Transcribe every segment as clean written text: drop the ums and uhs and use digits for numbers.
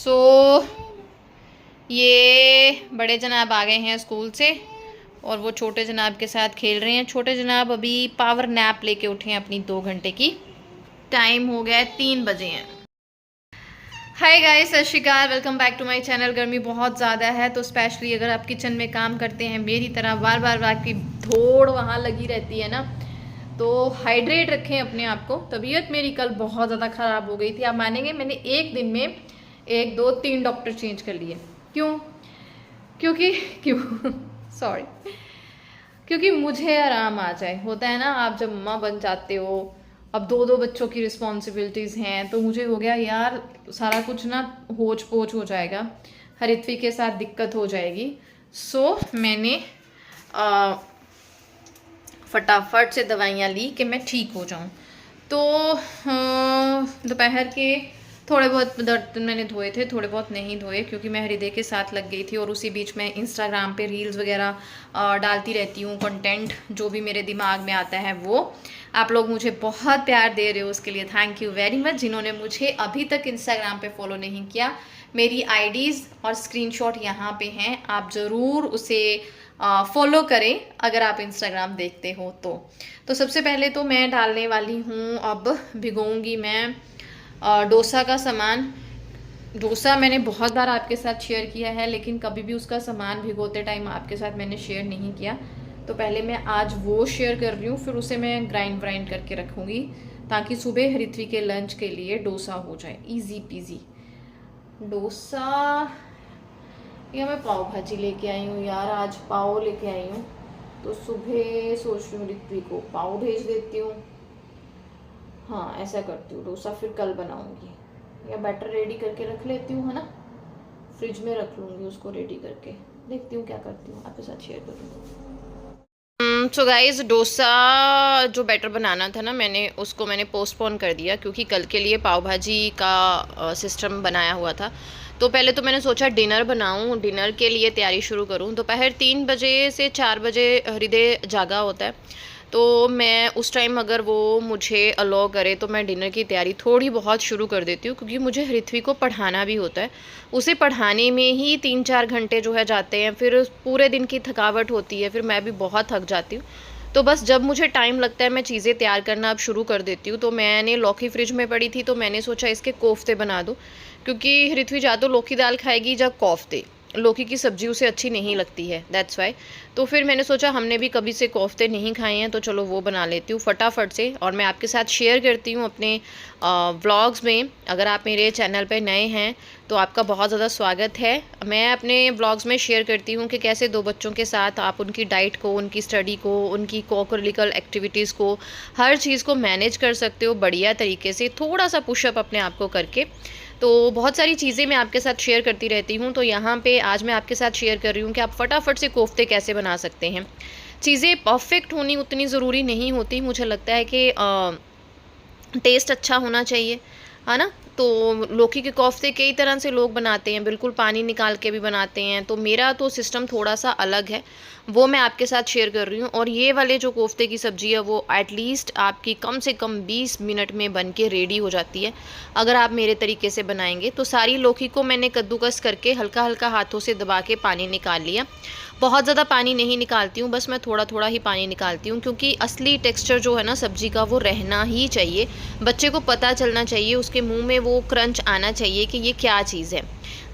सो ये बड़े जनाब आ गए हैं स्कूल से और वो छोटे जनाब के साथ खेल रहे हैं। छोटे जनाब अभी पावर नैप लेके उठे हैं अपनी 2 घंटे की। टाइम हो गया है 3 बजे हैं। Hi guys, Sat Shri Akal, welcome back to my channel. गर्मी बहुत ज़्यादा है तो स्पेशली अगर आप किचन में काम करते हैं मेरी तरह बार बार आपकी धोड़ वहाँ लगी रहती है ना, तो हाइड्रेट रखें अपने आप को। तबीयत मेरी कल बहुत ज़्यादा ख़राब हो गई थी। आप मानेंगे मैंने एक दिन में 1 2 3 डॉक्टर चेंज कर लिए। क्यों? क्यों सॉरी, क्योंकि मुझे आराम आ जाए। होता है ना, आप जब मम्मा बन जाते हो, अब 2 बच्चों की रिस्पॉन्सिबिलिटीज़ हैं, तो मुझे हो गया यार सारा कुछ ना होच पोच हो जाएगा, हरित्वी के साथ दिक्कत हो जाएगी। सो मैंने फटाफट से दवाइयाँ ली कि मैं ठीक हो जाऊँ। तो दोपहर के थोड़े बहुत बर्तन मैंने धोए थे, थोड़े बहुत नहीं धोए क्योंकि मैं हृदय के साथ लग गई थी और उसी बीच में इंस्टाग्राम पे रील्स वगैरह डालती रहती हूँ। कंटेंट जो भी मेरे दिमाग में आता है वो। आप लोग मुझे बहुत प्यार दे रहे हो, उसके लिए थैंक यू वेरी मच। जिन्होंने मुझे अभी तक इंस्टाग्राम पे फॉलो नहीं किया, मेरी आईडीज़ और स्क्रीनशॉट यहाँ पे हैं, आप ज़रूर उसे फॉलो करें अगर आप इंस्टाग्राम देखते हो तो सबसे पहले तो मैं डालने वाली हूँ, अब भिगोऊंगी मैं डोसा का सामान। डोसा मैंने बहुत बार आपके साथ शेयर किया है, लेकिन कभी भी उसका सामान भिगोते टाइम आपके साथ मैंने शेयर नहीं किया। तो पहले मैं आज वो शेयर कर रही हूँ, फिर उसे मैं ग्राइंड करके रखूँगी ताकि सुबह हृत्वी के लंच के लिए डोसा हो जाए, इजी पीजी डोसा। या मैं पाव भाजी लेके आई हूँ यार, आज पाव लेके आई हूँ, तो सुबह सोच रही हूँ हृत्वी को पाव भेज देती हूँ। हाँ ऐसा करती हूँ, डोसा फिर कल बनाऊंगी या बैटर रेडी करके रख लेती हूँ, है ना, फ्रिज में रख लूँगी उसको रेडी करके। देखती हूँ क्या करती हूँ, आपके साथ शेयर करूँगी। सो गाइस, डोसा जो बैटर बनाना था ना, मैंने पोस्टपोन कर दिया क्योंकि कल के लिए पाव भाजी का सिस्टम बनाया हुआ था। तो पहले तो मैंने सोचा डिनर बनाऊं, डिनर के लिए तैयारी शुरू करूं। दोपहर 3 बजे से 4 बजे हृदय जागा होता है, तो मैं उस टाइम अगर वो मुझे अलाउ करे तो मैं डिनर की तैयारी थोड़ी बहुत शुरू कर देती हूँ, क्योंकि मुझे हृत्वी को पढ़ाना भी होता है। उसे पढ़ाने में ही 3 4 घंटे जो है जाते हैं, फिर पूरे दिन की थकावट होती है, फिर मैं भी बहुत थक जाती हूँ। तो बस जब मुझे टाइम लगता है मैं चीज़ें तैयार करना अब शुरू कर देती हूँ। तो मैंने लौकी फ्रिज में पड़ी थी, तो मैंने सोचा इसके कोफ्ते बना दूँ, क्योंकि हृत्वी या तो लौकी दाल खाएगी या कोफ्ते। लौकी की सब्ज़ी उसे अच्छी नहीं लगती है, दैट्स वाई। तो फिर मैंने सोचा हमने भी कभी से कोफ्ते नहीं खाए हैं, तो चलो वो बना लेती हूँ फटाफट से। और मैं आपके साथ शेयर करती हूँ अपने व्लॉग्स में। अगर आप मेरे चैनल पे नए हैं तो आपका बहुत ज़्यादा स्वागत है। मैं अपने व्लॉग्स में शेयर करती हूँ कि कैसे 2 बच्चों के साथ आप उनकी डाइट को, उनकी स्टडी को, उनकी को-करिकुलर एक्टिविटीज़ को, हर चीज़ को मैनेज कर सकते हो बढ़िया तरीके से, थोड़ा सा पुशअप अपने आप को करके। तो बहुत सारी चीज़ें मैं आपके साथ शेयर करती रहती हूँ। तो यहाँ पे आज मैं आपके साथ शेयर कर रही हूँ कि आप फटाफट से कोफ्ते कैसे बना सकते हैं। चीज़ें परफेक्ट होनी उतनी ज़रूरी नहीं होती, मुझे लगता है कि टेस्ट अच्छा होना चाहिए, है ना। तो लौकी के कोफ्ते कई तरह से लोग बनाते हैं, बिल्कुल पानी निकाल के भी बनाते हैं। तो मेरा तो सिस्टम थोड़ा सा अलग है, वो मैं आपके साथ शेयर कर रही हूँ। और ये वाले जो कोफ्ते की सब्ज़ी है वो एटलीस्ट आपकी कम से कम 20 मिनट में बन के रेडी हो जाती है अगर आप मेरे तरीके से बनाएंगे। तो सारी लौकी को मैंने कद्दूकस करके हल्का हल्का हाथों से दबा के पानी निकाल लिया। बहुत ज़्यादा पानी नहीं निकालती हूँ, बस मैं थोड़ा थोड़ा ही पानी निकालती हूँ, क्योंकि असली टेक्सचर जो है ना सब्ज़ी का वो रहना ही चाहिए। बच्चे को पता चलना चाहिए, उसके मुंह में वो क्रंच आना चाहिए कि ये क्या चीज़ है,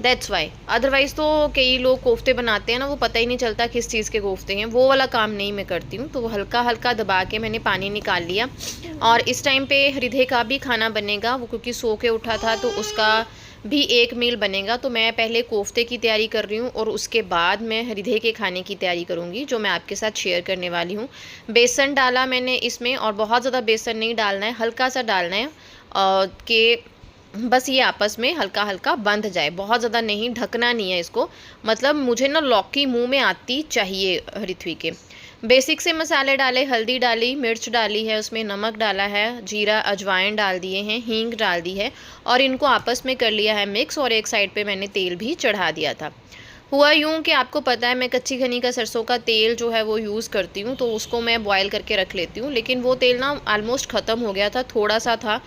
दैट्स वाई। अदरवाइज़ तो कई लोग कोफ्ते बनाते हैं ना, वो पता ही नहीं चलता किस चीज़ के कोफ्ते हैं। वो वाला काम नहीं मैं करती हूँ। तो हल्का हल्का दबा के मैंने पानी निकाल लिया। और इस टाइम पे हृदय का भी खाना बनेगा, वो क्योंकि सो के उठा था तो उसका भी एक मील बनेगा। तो मैं पहले कोफ्ते की तैयारी कर रही हूँ और उसके बाद मैं हृदय के खाने की तैयारी करूँगी, जो मैं आपके साथ शेयर करने वाली हूँ। बेसन डाला मैंने इसमें, और बहुत ज़्यादा बेसन नहीं डालना है, हल्का सा डालना है कि बस ये आपस में हल्का हल्का बंध जाए, बहुत ज़्यादा नहीं, ढकना नहीं है इसको। मतलब मुझे ना लौकी मुंह में आती चाहिए हृत्वी के। बेसिक से मसाले डाले, हल्दी डाली, मिर्च डाली है, उसमें नमक डाला है, जीरा अजवाइन डाल दिए हैं, हींग डाल दी है, और इनको आपस में कर लिया है मिक्स। और एक साइड पे मैंने तेल भी चढ़ा दिया था। हुआ यूँ कि आपको पता है मैं कच्ची घनी का सरसों का तेल जो है वो यूज़ करती हूँ, तो उसको मैं बॉयल करके रख लेती हूँ। लेकिन वो तेल ना ऑलमोस्ट ख़त्म हो गया था, थोड़ा सा था,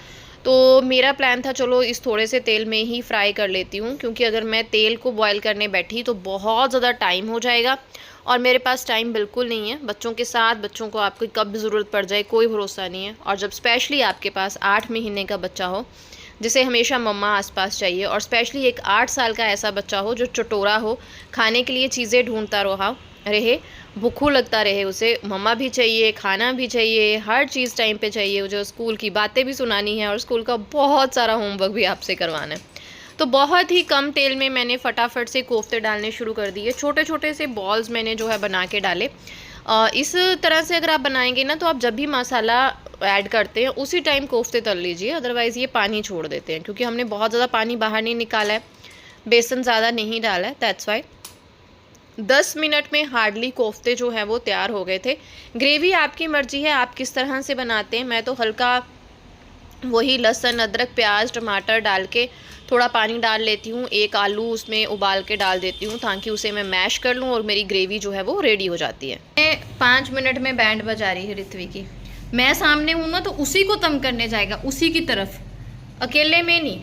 तो मेरा प्लान था चलो इस थोड़े से तेल में ही फ्राई कर लेती हूँ, क्योंकि अगर मैं तेल को बॉयल करने बैठी तो बहुत ज़्यादा टाइम हो जाएगा और मेरे पास टाइम बिल्कुल नहीं है। बच्चों के साथ, बच्चों को आपको कब ज़रूरत पड़ जाए कोई भरोसा नहीं है। और जब स्पेशली आपके पास 8 महीने का बच्चा हो जिसे हमेशा मम्मा आसपास चाहिए, और स्पेशली एक 8 साल का ऐसा बच्चा हो जो चटोरा हो, खाने के लिए चीज़ें ढूंढता रहे, भूखू लगता रहे, उसे मम्मा भी चाहिए, खाना भी चाहिए, हर चीज़ टाइम पे चाहिए, जो स्कूल की बातें भी सुनानी है और स्कूल का बहुत सारा होमवर्क भी आपसे करवाना है। तो बहुत ही कम तेल में मैंने फटाफट से कोफ्ते डालने शुरू कर दिए। छोटे छोटे से बॉल्स मैंने जो है बना के डाले। इस तरह से अगर आप बनाएंगे ना तो आप जब भी मसाला ऐड करते हैं उसी टाइम कोफ्ते तल लीजिए, अदरवाइज़ ये पानी छोड़ देते हैं, क्योंकि हमने बहुत ज़्यादा पानी बाहर नहीं निकाला है, बेसन ज़्यादा नहीं डाला है, दैट्स वाई। 10 मिनट में हार्डली कोफ्ते जो है वो तैयार हो गए थे। ग्रेवी आपकी मर्जी है, आप किस तरह से बनाते हैं। मैं तो हल्का वही लहसुन, अदरक, प्याज, टमाटर डाल के थोड़ा पानी डाल लेती हूँ, एक आलू उसमें उबाल के डाल देती हूँ ताकि उसे मैं मैश कर लूँ और मेरी ग्रेवी जो है वो रेडी हो जाती है। 5 मिनट में बैंड बजा रही है ऋत्वी की। मैं सामने हूँ ना तो उसी को तंग करने जाएगा, उसी की तरफ, अकेले में नहीं।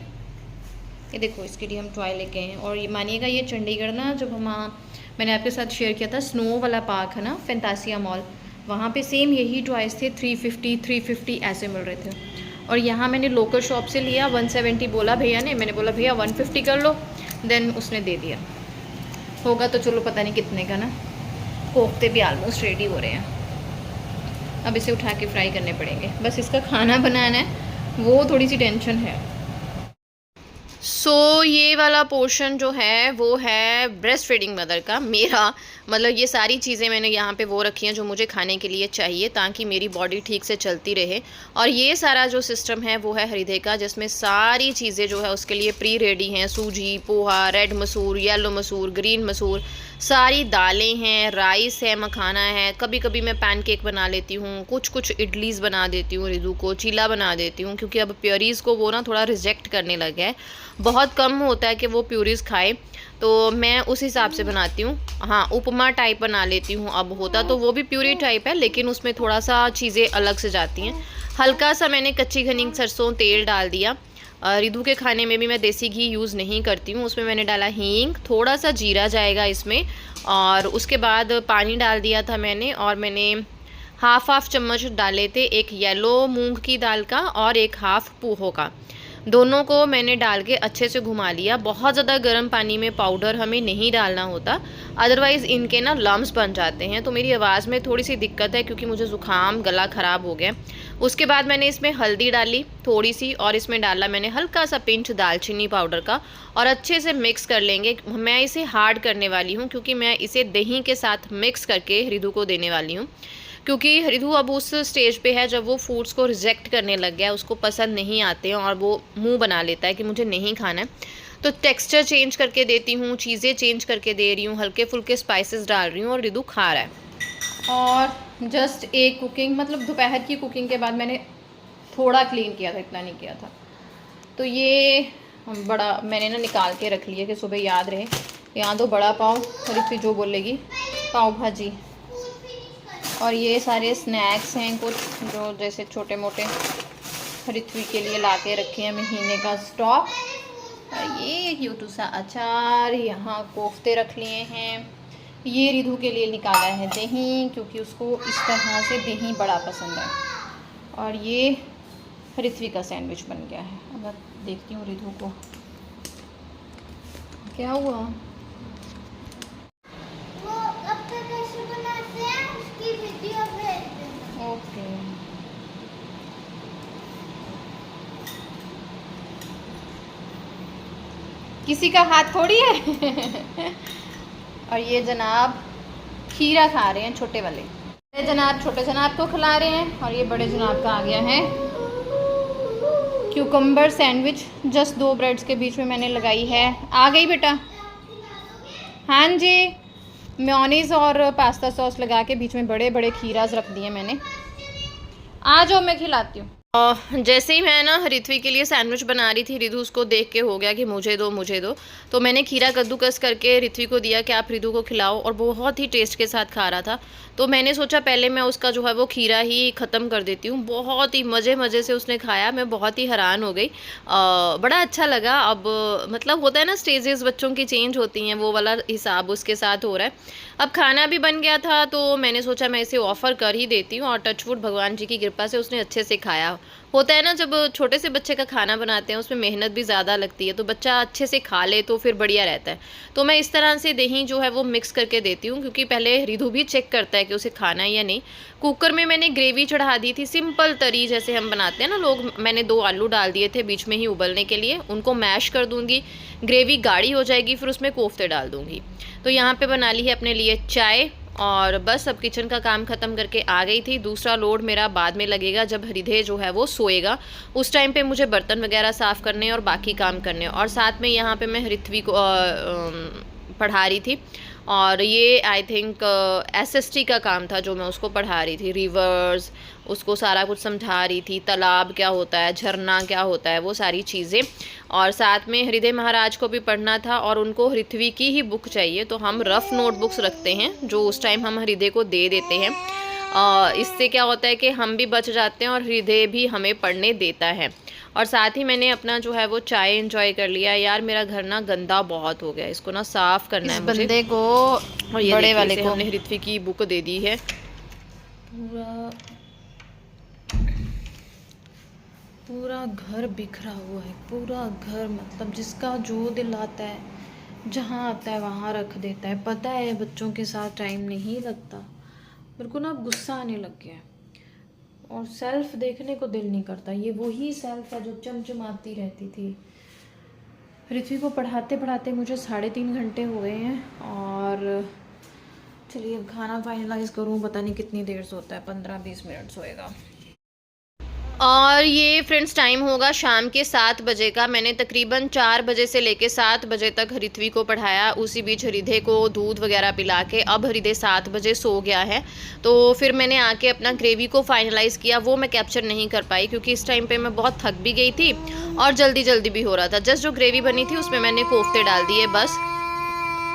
ये देखो इसके लिए हम टॉय लेके आए हैं। और ये मानिएगा ये चंडीगढ़ ना, जब मैंने आपके साथ शेयर किया था स्नो वाला पार्क है ना, फैंटासिया मॉल, वहाँ पे सेम यही टॉयज़ थे, 350 ऐसे मिल रहे थे। और यहाँ मैंने लोकल शॉप से लिया, 170 बोला भैया ने, मैंने बोला भैया 150 कर लो, देन उसने दे दिया। होगा तो चलो पता नहीं कितने का ना। कोफ्ते भी ऑलमोस्ट रेडी हो रहे हैं, अब इसे उठा के फ्राई करने पड़ेंगे। बस इसका खाना बनाना है, वो थोड़ी सी टेंशन है। सो ये वाला पोर्शन जो है वो है ब्रेस्ट फीडिंग मदर का। मेरा मतलब ये सारी चीज़ें मैंने यहाँ पे वो रखी हैं जो मुझे खाने के लिए चाहिए ताकि मेरी बॉडी ठीक से चलती रहे। और ये सारा जो सिस्टम है वो है हृदय का, जिसमें सारी चीज़ें जो है उसके लिए प्री रेडी हैं। सूजी, पोहा, रेड मसूर, येलो मसूर, ग्रीन मसूर, सारी दालें हैं, राइस है, मखाना है। कभी कभी मैं पैनकेक बना लेती हूँ, कुछ इडलीज़ बना देती हूँ, रिदू को चीला बना देती हूँ, क्योंकि अब प्योरीज़ को वो ना थोड़ा रिजेक्ट करने लगा है। बहुत कम होता है कि वो प्यूरीज़ खाए, तो मैं उस हिसाब से बनाती हूँ। हाँ, उपमा टाइप बना लेती हूँ, अब होता तो वो भी प्यूरी टाइप है, लेकिन उसमें थोड़ा सा चीज़ें अलग से जाती हैं। हल्का सा मैंने कच्ची घनी सरसों तेल डाल दिया। रिदू के खाने में भी मैं देसी घी यूज़ नहीं करती हूँ, उसमें मैंने डाला हींग, थोड़ा सा जीरा जाएगा इसमें, और उसके बाद पानी डाल दिया था मैंने। और मैंने हाफ चम्मच डाले थे, एक येलो मूंग की दाल का और एक हाफ पोहा का। दोनों को मैंने डाल के अच्छे से घुमा लिया। बहुत ज़्यादा गर्म पानी में पाउडर हमें नहीं डालना होता, अदरवाइज़ इनके ना लम्स बन जाते हैं। तो मेरी आवाज़ में थोड़ी सी दिक्कत है क्योंकि मुझे ज़ुकाम, गला ख़राब हो गया। उसके बाद मैंने इसमें हल्दी डाली थोड़ी सी, और इसमें डाला मैंने हल्का सा पिंच दालचीनी पाउडर का, और अच्छे से मिक्स कर लेंगे। मैं इसे हार्ड करने वाली हूँ क्योंकि मैं इसे दही के साथ मिक्स करके रिदू को देने वाली हूँ, क्योंकि रिदू अब उस स्टेज पे है जब वो फूड्स को रिजेक्ट करने लग गया है, उसको पसंद नहीं आते हैं और वो मुंह बना लेता है कि मुझे नहीं खाना है। तो टेक्सचर चेंज करके देती हूँ, चीज़ें चेंज करके दे रही हूँ, हल्के फुल्के स्पाइसेस डाल रही हूँ, और रिदू खा रहा है। और जस्ट एक कुकिंग, मतलब दोपहर की कुकिंग के बाद मैंने थोड़ा क्लीन किया था, इतना नहीं किया था। तो ये बड़ा मैंने ना निकाल के रख लिया कि सुबह याद रहे। यहाँ दो बड़ा पाव, रितवी जो बोलेगी, पाव भाजी, और ये सारे स्नैक्स हैं कुछ जो जैसे छोटे मोटे रितवी के लिए ला के रखे हैं, महीने का स्टॉक। और ये क्यूट सा अचार, यहाँ कोफ्ते रख लिए हैं। ये रिधु के लिए निकाला है दही, क्योंकि उसको इस तरह से दही बड़ा पसंद है। और ये रितवी का सैंडविच बन गया है। अब मैं देखती हूँ रिधु को क्या हुआ। ओके, किसी का हाथ थोड़ी है। और ये जनाब खीरा खा रहे हैं, छोटे वाले। ये जनाब छोटे जनाब को खिला रहे हैं, और ये बड़े जनाब का आ गया है क्यूकम्बर सैंडविच। जस्ट 2 ब्रेड्स के बीच में मैंने लगाई है। आ गई बेटा? हाँ जी, मेयोनीज़ और पास्ता सॉस लगा के बीच में बड़े बड़े खीराज रख दिए मैंने। आ जाओ, मैं खिलाती हूँ। जैसे ही मैं ना रितवी के लिए सैंडविच बना रही थी, रिधु उसको देख के हो गया कि मुझे दो। तो मैंने खीरा कद्दूकस करके रितवी को दिया कि आप रिधु को खिलाओ, और बहुत ही टेस्ट के साथ खा रहा था। तो मैंने सोचा पहले मैं उसका जो है वो खीरा ही ख़त्म कर देती हूँ। बहुत ही मज़े मज़े से उसने खाया, मैं बहुत ही हैरान हो गई। बड़ा अच्छा लगा। अब मतलब होता है ना, स्टेजेस बच्चों की चेंज होती हैं, वो वाला हिसाब उसके साथ हो रहा है। अब खाना भी बन गया था तो मैंने सोचा मैं इसे ऑफ़र कर ही देती हूँ, और टचवुड भगवान जी की कृपा से उसने अच्छे से खाया। होता है ना, जब छोटे से बच्चे का खाना बनाते हैं उसमें मेहनत भी ज़्यादा लगती है, तो बच्चा अच्छे से खा ले तो फिर बढ़िया रहता है। तो मैं इस तरह से दही जो है वो मिक्स करके देती हूँ, क्योंकि पहले रिधु भी चेक करता है कि उसे खाना है या नहीं। कुकर में मैंने ग्रेवी चढ़ा दी थी, सिंपल तरी जैसे हम बनाते हैं ना लोग। मैंने 2 आलू डाल दिए थे बीच में ही उबलने के लिए, उनको मैश कर दूँगी, ग्रेवी गाढ़ी हो जाएगी, फिर उसमें कोफ्ते डाल दूँगी। तो यहाँ पे बना ली है अपने लिए चाय, और बस अब किचन का काम ख़त्म करके आ गई थी। दूसरा लोड मेरा बाद में लगेगा जब हृदय जो है वो सोएगा, उस टाइम पे मुझे बर्तन वगैरह साफ़ करने और बाकी काम करने। और साथ में यहाँ पे मैं ऋत्वी को पढ़ा रही थी, और ये आई थिंक एसएसटी का काम था जो मैं उसको पढ़ा रही थी। रिवर्स उसको सारा कुछ समझा रही थी, तालाब क्या होता है, झरना क्या होता है, वो सारी चीज़ें। और साथ में हृदय महाराज को भी पढ़ना था, और उनको ऋत्वी की ही बुक चाहिए, तो हम रफ़ नोटबुक्स रखते हैं जो उस टाइम हम हृदय को दे देते हैं। इससे क्या होता है कि हम भी बच जाते हैं और हृदय भी हमें पढ़ने देता है। और साथ ही मैंने अपना जो है वो चाय एंजॉय कर लिया। यार मेरा घर ना गंदा बहुत हो गया, इसको ना साफ़ करना है मुझे। बंदे को और ये बड़े वाले को हमने ऋत्वी की बुक दे दी है। पूरा घर बिखरा हुआ है, पूरा घर, मतलब जिसका जो दिल आता है जहाँ आता है वहाँ रख देता है। पता है बच्चों के साथ टाइम नहीं लगता। मेरे को ना अब गुस्सा आने लग गया है, और सेल्फ देखने को दिल नहीं करता। ये वही सेल्फ है जो चमचमाती रहती थी। पृथ्वी को पढ़ाते पढ़ाते मुझे 3.5 घंटे हो गए हैं, और चलिए अब खाना फाइनलाइज़ करूँ। पता नहीं कितनी देर से होता है, 15-20 मिनट सोएगा। और ये फ्रेंड्स टाइम होगा शाम के 7 बजे का। मैंने तकरीबन 4 बजे से लेके 7 बजे तक ऋत्वी को पढ़ाया। उसी बीच हृदय को दूध वगैरह पिला के अब हृदय 7 बजे सो गया है। तो फिर मैंने आके अपना ग्रेवी को फाइनलाइज़ किया। वो मैं कैप्चर नहीं कर पाई क्योंकि इस टाइम पे मैं बहुत थक भी गई थी और जल्दी जल्दी भी हो रहा था। जस्ट जो ग्रेवी बनी थी उसमें मैंने कोफ्ते डाल दिए बस।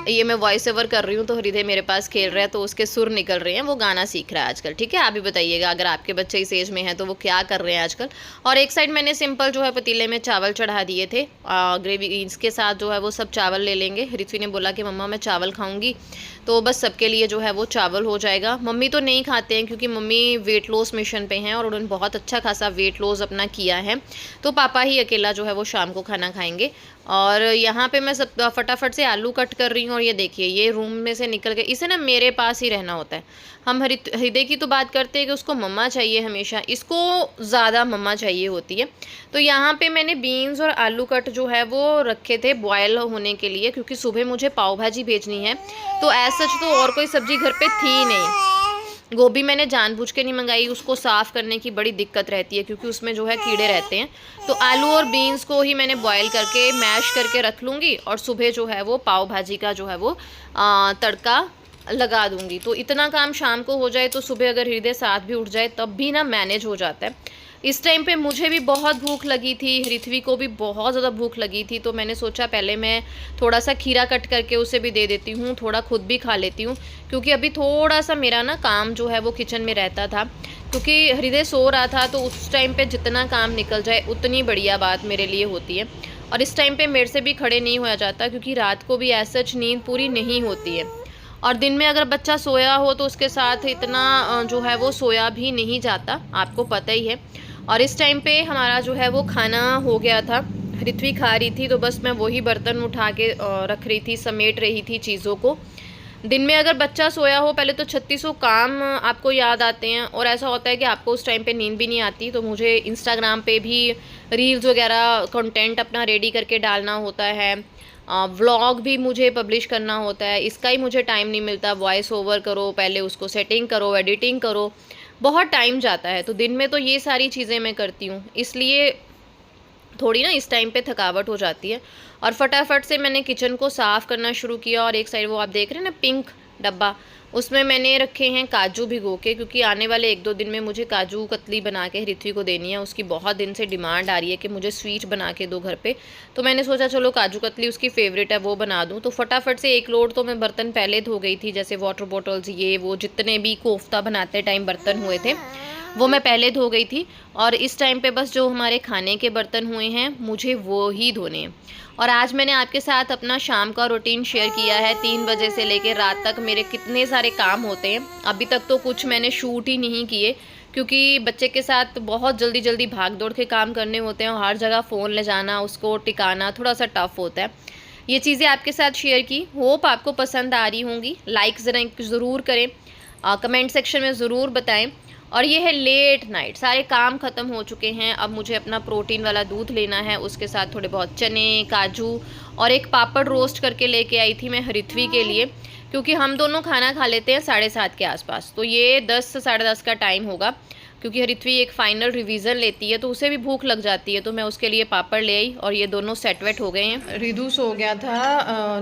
ये मैं वॉइस ओवर कर रही हूँ तो हृदय मेरे पास खेल रहा है, तो उसके सुर निकल रहे हैं, वो गाना सीख रहा है आजकल। ठीक है, आप भी बताइएगा अगर आपके बच्चे इस एज में हैं तो वो क्या कर रहे हैं आजकल। और एक साइड मैंने सिंपल जो है पतीले में चावल चढ़ा दिए थे, ग्रेवी इसके साथ जो है वो सब चावल ले लेंगे। ऋत्वी ने बोला कि मम्मा मैं चावल खाऊंगी, तो बस सबके लिए जो है वो चावल हो जाएगा। मम्मी तो नहीं खाते हैं क्योंकि मम्मी वेट लॉस मिशन पे हैं और उन्होंने बहुत अच्छा खासा वेट लॉस अपना किया है, तो पापा ही अकेला जो है वो शाम को खाना खाएंगे। और यहाँ पे मैं सब फटाफट से आलू कट कर रही हूँ। और ये देखिए ये रूम में से निकल के, इसे ना मेरे पास ही रहना होता है। हम हृदय की तो बात करते हैं कि उसको मम्मा चाहिए हमेशा, इसको ज़्यादा मम्मा चाहिए होती है। तो यहाँ पे मैंने बीन्स और आलू कट जो है वो रखे थे बॉयल होने के लिए, क्योंकि सुबह मुझे पाव भाजी भेजनी है। तो एज सच तो और कोई सब्ज़ी घर पे थी नहीं। गोभी मैंने जानबूझ के नहीं मंगाई, उसको साफ़ करने की बड़ी दिक्कत रहती है क्योंकि उसमें जो है कीड़े रहते हैं। तो आलू और बीन्स को ही मैंने बॉयल करके मैश करके रख लूँगी, और सुबह जो है वो पाव भाजी का जो है वो तड़का लगा दूँगी। तो इतना काम शाम को हो जाए तो सुबह अगर हृदय साथ भी उठ जाए तब भी ना मैनेज हो जाता है। इस टाइम पे मुझे भी बहुत भूख लगी थी, ऋत्वी को भी बहुत ज़्यादा भूख लगी थी। तो मैंने सोचा पहले मैं थोड़ा सा खीरा कट करके उसे भी दे देती हूँ, थोड़ा खुद भी खा लेती हूँ, क्योंकि अभी थोड़ा सा मेरा ना काम जो है वो किचन में रहता था। क्योंकि हृदय सो रहा था तो उस टाइम पे जितना काम निकल जाए उतनी बढ़िया बात मेरे लिए होती है। और इस टाइम पे मेरे से भी खड़े नहीं होया जाता क्योंकि रात को भी ऐसा नींद पूरी नहीं होती है, और दिन में अगर बच्चा सोया हो तो उसके साथ इतना जो है वो सोया भी नहीं जाता, आपको पता ही है। और इस टाइम पे हमारा जो है वो खाना हो गया था, ऋत्वी खा रही थी, तो बस मैं वही बर्तन उठा के रख रही थी, समेट रही थी चीज़ों को। दिन में अगर बच्चा सोया हो पहले तो 3600 काम आपको याद आते हैं, और ऐसा होता है कि आपको उस टाइम पे नींद भी नहीं आती। तो मुझे इंस्टाग्राम पे भी रील्स वगैरह कंटेंट अपना रेडी करके डालना होता है, व्लॉग भी मुझे पब्लिश करना होता है, इसका ही मुझे टाइम नहीं मिलता। वॉइस ओवर करो, पहले उसको सेटिंग करो, एडिटिंग करो, बहुत टाइम जाता है। तो दिन में तो ये सारी चीज़ें मैं करती हूँ, इसलिए थोड़ी ना इस टाइम पे थकावट हो जाती है। और फटाफट से मैंने किचन को साफ़ करना शुरू किया। और एक साइड वो आप देख रहे हैं ना पिंक डब्बा, उसमें मैंने रखे हैं काजू भिगो के, क्योंकि आने वाले 1-2 दिन में मुझे काजू कतली बना के ऋत्वी को देनी है। उसकी बहुत दिन से डिमांड आ रही है कि मुझे स्वीट बना के दो घर पे, तो मैंने सोचा चलो काजू कतली उसकी फेवरेट है वो बना दूँ। तो फटाफट से 1 लोड तो मैं बर्तन पहले धो गई थी, जैसे वाटर बॉटल्स ये वो जितने भी कोफ्ता बनाते टाइम बर्तन हुए थे वो मैं पहले धो गई थी। और इस टाइम पे बस जो हमारे खाने के बर्तन हुए हैं मुझे वो ही धोने हैं। और आज मैंने आपके साथ अपना शाम का रूटीन शेयर किया है। 3 बजे से लेकर रात तक मेरे कितने सारे काम होते हैं। अभी तक तो कुछ मैंने शूट ही नहीं किए, क्योंकि बच्चे के साथ बहुत जल्दी जल्दी भाग दौड़ के काम करने होते हैं और हर जगह फ़ोन ले जाना, उसको टिकाना थोड़ा सा टफ होता है। ये चीज़ें आपके साथ शेयर की, होप आपको पसंद आ रही होंगी। लाइक ज़रूर करें, कमेंट सेक्शन में ज़रूर बताएं। और ये है लेट नाइट, सारे काम ख़त्म हो चुके हैं। अब मुझे अपना प्रोटीन वाला दूध लेना है, उसके साथ थोड़े बहुत चने, काजू और एक पापड़ रोस्ट करके लेके आई थी मैं ऋत्वी के लिए, क्योंकि हम दोनों खाना खा लेते हैं 7:30 के आसपास। तो ये 10 साढ़े 10 का टाइम होगा, क्योंकि ऋत्वी एक फ़ाइनल रिवीजन लेती है तो उसे भी भूख लग जाती है। तो मैं उसके लिए पापड़ ले आई और ये दोनों सेट वेट हो गए हैं। रिदू सो गया था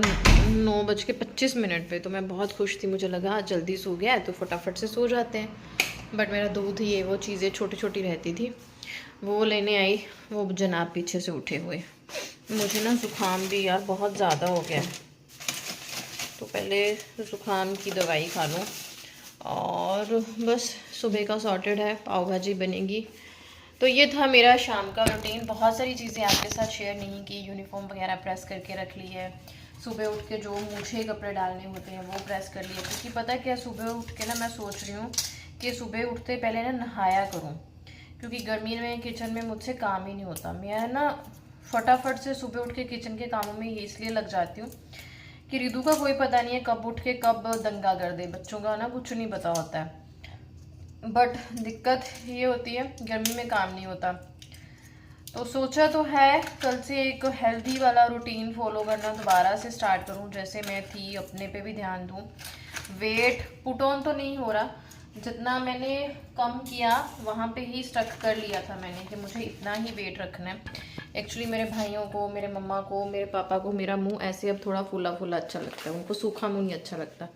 9:25 पे, तो मैं बहुत खुश थी, मुझे लगा जल्दी सो गया है तो फटाफट से सो जाते हैं। बट मेरा दूध ये वो चीज़ें छोटी छोटी रहती थी वो लेने आई, वो जनाब पीछे से उठे हुए। मुझे ना ज़ुकाम भी यार बहुत ज़्यादा हो गया है, तो पहले ज़ुकाम की दवाई खा लूँ। और बस सुबह का सॉर्टेड है, पाव भाजी बनेगी। तो ये था मेरा शाम का रूटीन। बहुत सारी चीज़ें आपके साथ शेयर नहीं की। यूनिफॉर्म वगैरह प्रेस करके रख ली है, सुबह उठ के जो मुझे कपड़े डालने होते हैं वो प्रेस कर लिए, क्योंकि पता है क्या, सुबह उठ के ना मैं सोच रही हूँ कि सुबह उठते पहले ना नहाया करूँ, क्योंकि गर्मी में किचन में मुझसे काम ही नहीं होता। मैं ना फटाफट से सुबह उठ के किचन के कामों में ये इसलिए लग जाती हूँ कि रिदू का कोई पता नहीं है कब उठ के कब दंगा कर दे। बच्चों का ना कुछ नहीं पता होता है, बट दिक्कत ये होती है गर्मी में काम नहीं होता। तो सोचा तो है कल से एक हेल्दी वाला रूटीन फॉलो करना दोबारा से स्टार्ट करूं, जैसे मैं थी, अपने पे भी ध्यान दूं। वेट पुट ऑन तो नहीं हो रहा, जितना मैंने कम किया वहाँ पे ही स्टक कर लिया था मैंने कि मुझे इतना ही वेट रखना है। एक्चुअली मेरे भाइयों को, मेरे मम्मा को, मेरे पापा को मेरा मुंह ऐसे अब थोड़ा फूला फूला अच्छा लगता है, उनको सूखा मुंह नहीं अच्छा लगता,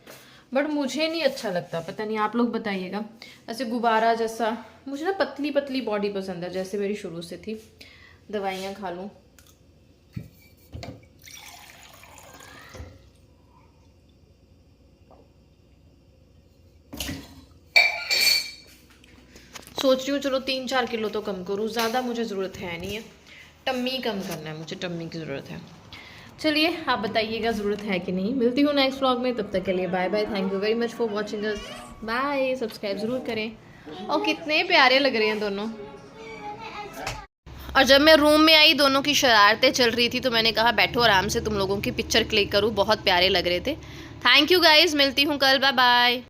बट मुझे नहीं अच्छा लगता। पता नहीं, आप लोग बताइएगा। ऐसे गुब्बारा जैसा, मुझे ना पतली पतली बॉडी पसंद है, जैसे मेरी शुरू से थी। दवाइयाँ खा लूँ। सोच रही हूँ चलो 3-4 किलो तो कम करूँ, ज़्यादा मुझे ज़रूरत है नहीं है। टम्मी कम करना है मुझे, टम्मी की ज़रूरत है। चलिए आप बताइएगा ज़रूरत है कि नहीं। मिलती हूँ नेक्स्ट व्लॉग में, तब तक के लिए bye bye. Thank you very much for watching us. Bye, subscribe ज़रूर करें। और कितने प्यारे लग रहे हैं दोनों। और जब मैं रूम में आई दोनों की शरारतें चल रही थी, तो मैंने कहा बैठो आराम से, तुम लोगों की पिक्चर क्लिक करूँ, बहुत प्यारे लग रहे थे। थैंक यू गाइज, मिलती हूँ कल, बाय बाय।